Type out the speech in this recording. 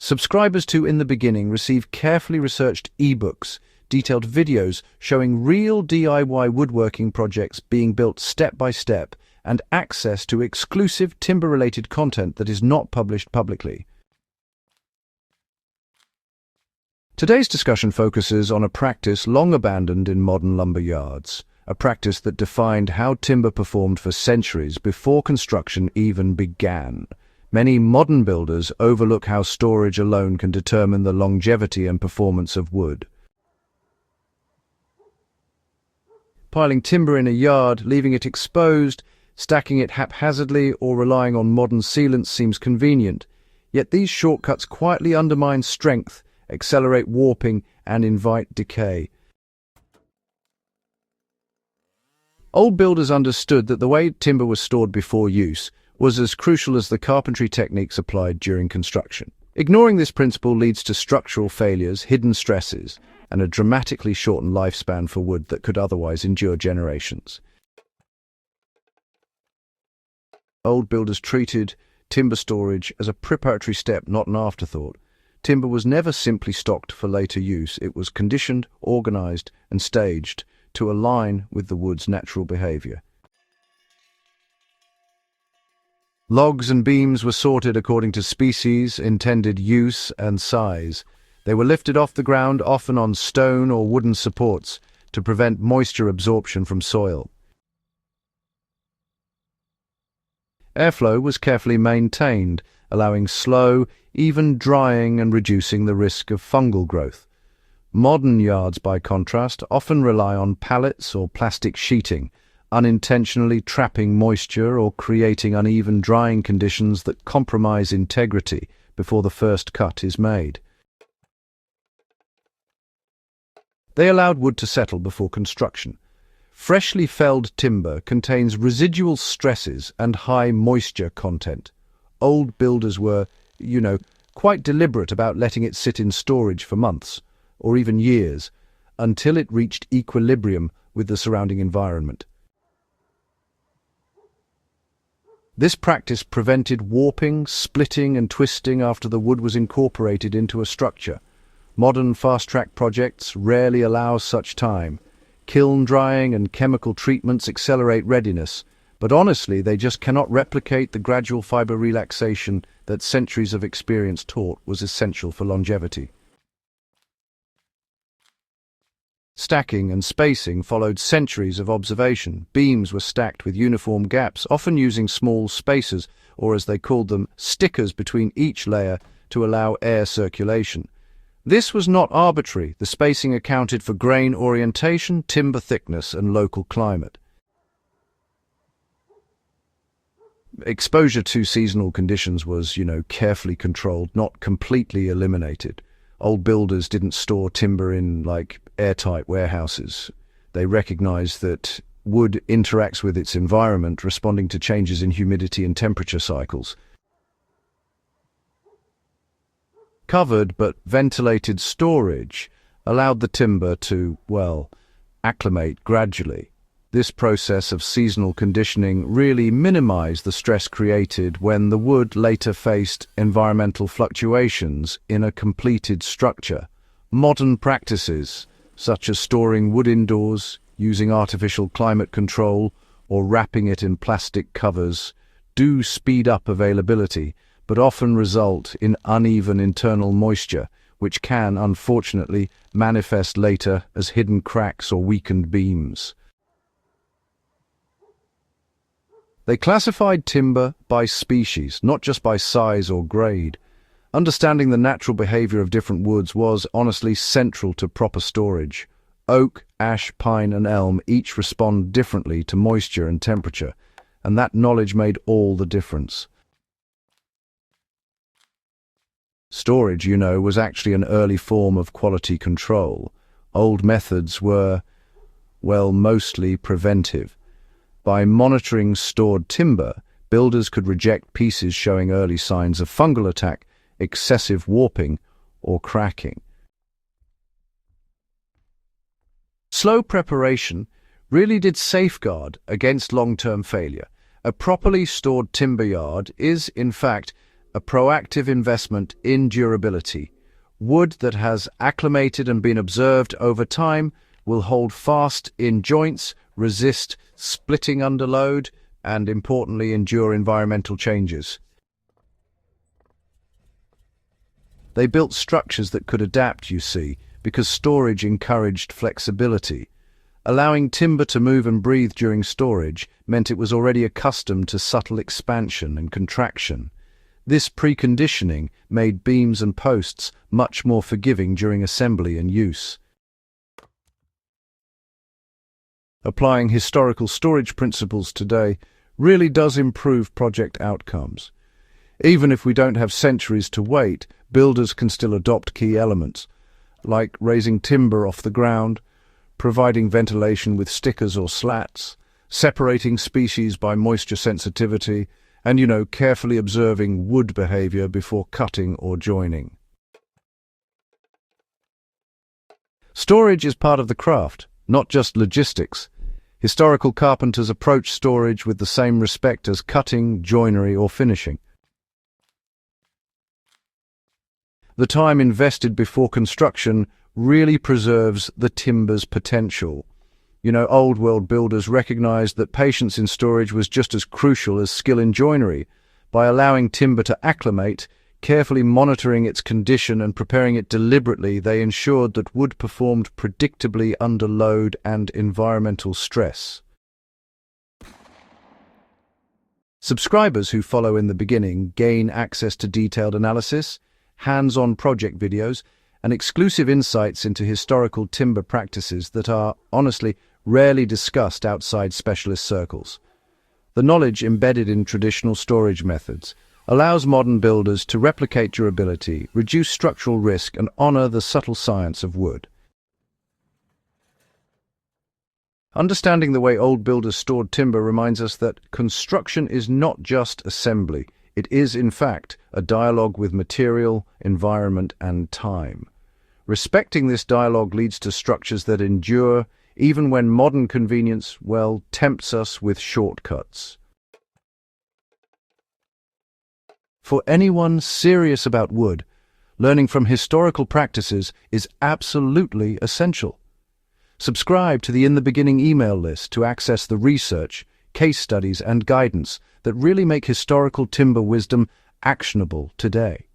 Subscribers to In the Beginning receive carefully researched ebooks, detailed videos showing real DIY woodworking projects being built step by step, and access to exclusive timber-related content that is not published publicly. Today's discussion focuses on a practice long abandoned in modern lumber yards, a practice that defined how timber performed for centuries before construction even began. Many modern builders overlook how storage alone can determine the longevity and performance of wood. Piling timber in a yard, leaving it exposed, stacking it haphazardly, or relying on modern sealants seems convenient. Yet these shortcuts quietly undermine strength, accelerate warping, and invite decay. Old builders understood that the way timber was stored before use was as crucial as the carpentry techniques applied during construction. Ignoring this principle leads to structural failures, hidden stresses, and a dramatically shortened lifespan for wood that could otherwise endure generations. Old builders treated timber storage as a preparatory step, not an afterthought. Timber was never simply stocked for later use. It was conditioned, organized, and staged to align with the wood's natural behavior. Logs and beams were sorted according to species, intended use, and size. They were lifted off the ground, often on stone or wooden supports, to prevent moisture absorption from soil. Airflow was carefully maintained, allowing slow, even drying and reducing the risk of fungal growth. Modern yards, by contrast, often rely on pallets or plastic sheeting, unintentionally trapping moisture or creating uneven drying conditions that compromise integrity before the first cut is made. They allowed wood to settle before construction. Freshly felled timber contains residual stresses and high moisture content. Old builders were, quite deliberate about letting it sit in storage for months, or even years, until it reached equilibrium with the surrounding environment. This practice prevented warping, splitting, and twisting after the wood was incorporated into a structure. Modern fast-track projects rarely allow such time. Kiln drying and chemical treatments accelerate readiness, but honestly, they just cannot replicate the gradual fiber relaxation that centuries of experience taught was essential for longevity. Stacking and spacing followed centuries of observation. Beams were stacked with uniform gaps, often using small spacers, or as they called them, stickers between each layer to allow air circulation. This was not arbitrary. The spacing accounted for grain orientation, timber thickness, and local climate. Exposure to seasonal conditions was, carefully controlled, not completely eliminated. Old builders didn't store timber in, airtight warehouses. They recognized that wood interacts with its environment, responding to changes in humidity and temperature cycles. Covered but ventilated storage allowed the timber to, acclimate gradually. This process of seasonal conditioning really minimized the stress created when the wood later faced environmental fluctuations in a completed structure. Modern practices, such as storing wood indoors, using artificial climate control, or wrapping it in plastic covers, do speed up availability, but often result in uneven internal moisture, which can, unfortunately, manifest later as hidden cracks or weakened beams. They classified timber by species, not just by size or grade. Understanding the natural behavior of different woods was, honestly, central to proper storage. Oak, ash, pine, and elm each respond differently to moisture and temperature, and that knowledge made all the difference. Storage, was actually an early form of quality control. Old methods were, mostly preventive. By monitoring stored timber, builders could reject pieces showing early signs of fungal attack, excessive warping, or cracking. Slow preparation really did safeguard against long-term failure. A properly stored timber yard is, in fact, a proactive investment in durability. Wood that has acclimated and been observed over time will hold fast in joints, resist splitting under load, and importantly, endure environmental changes. They built structures that could adapt, you see, because storage encouraged flexibility. Allowing timber to move and breathe during storage meant it was already accustomed to subtle expansion and contraction. This preconditioning made beams and posts much more forgiving during assembly and use. Applying historical storage principles today really does improve project outcomes. Even if we don't have centuries to wait, builders can still adopt key elements, like raising timber off the ground, providing ventilation with stickers or slats, separating species by moisture sensitivity, and, carefully observing wood behavior before cutting or joining. Storage is part of the craft, not just logistics. Historical carpenters approach storage with the same respect as cutting, joinery, or finishing. The time invested before construction really preserves the timber's potential. Old world builders recognized that patience in storage was just as crucial as skill in joinery. By allowing timber to acclimate, carefully monitoring its condition and preparing it deliberately, they ensured that wood performed predictably under load and environmental stress. Subscribers who follow in the beginning gain access to detailed analysis, hands-on project videos, and exclusive insights into historical timber practices that are, honestly, rarely discussed outside specialist circles. The knowledge embedded in traditional storage methods allows modern builders to replicate durability, reduce structural risk, and honor the subtle science of wood. Understanding the way old builders stored timber reminds us that construction is not just assembly. It is, in fact, a dialogue with material, environment, and time. Respecting this dialogue leads to structures that endure, even when modern convenience, tempts us with shortcuts. For anyone serious about wood, learning from historical practices is absolutely essential. Subscribe to the In the Beginning email list to access the research, case studies, and guidance that really make historical timber wisdom actionable today.